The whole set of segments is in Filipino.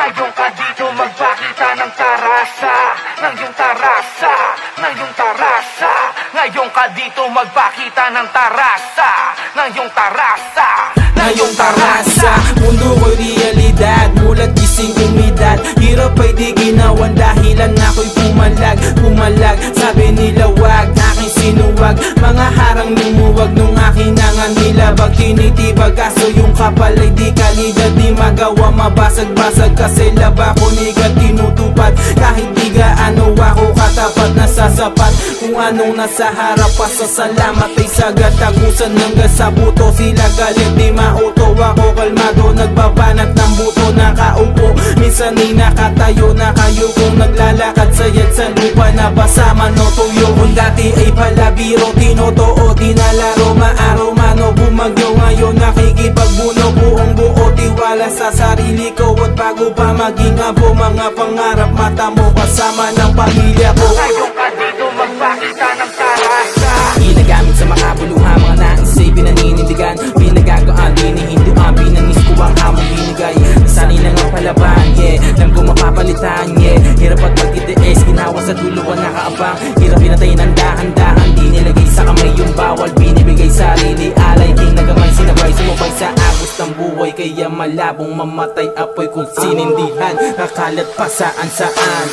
Ngayon ka dito magpakita ng tarasa, ng iyong tarasa, ng iyong tarasa. Ngayon ka dito magpakita ng tarasa, ng iyong tarasa, ng iyong tarasa. Mundo ko'y realidad, mulat gising umidad. Hirap ay di ginawan dahilan ako'y pumalag. Pumalag, sabi nila wag, aking sinuwag. Mga harang lumuwag nung aking nangan nilabag. Tinitibag kaso yung kapal ay di kalidad. Di magawa mabasag-basag kasi laba ko nigat tinutupad. Kahit di gaano ako katapat na sasapat. Kung anong nasa harap pasasalamat ay sagat. Tagusan hanggang sa buto sila galit di mauto. Ako kalmado nagbabanat ng buto nakaupo. Minsan ay nakatayo na kayo kung naglalakad sayad sa lupa na basa man o tuyo. Kung dati ay palabiro tinotoo dinalaro maaraw man o bumagyo. Ngayon nakikipagbuno buong buo tiwala sa sarili ko. At bago pa maging abo mga pangarap mata mo kasama ng pamilya ko. Ngayon ka dito magpakita ng tarasa. Ginagamit sa makabuluhan mga nais ay pinaninindigan. Pinagagaan hinihinduan pinanis ko ang hamong binigay. Nasanay na nga palaban, yeah. Alam ko mapapalitan, yeah. Hirap at pag-itiis, ginawa sa dulo ang nakaabang. Hirap pinatay ng dahan-dahan, di nilagay sa kamay yung bawal. Binibigay sarili, alay king nagamay. Sinabay, sumabay sa agos ng buhay. Kaya malabong mamatay apoy kung sinindihan. Kakalat pa saan-saan.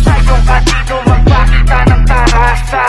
Ngayon ka dito magpakita ng tarasa,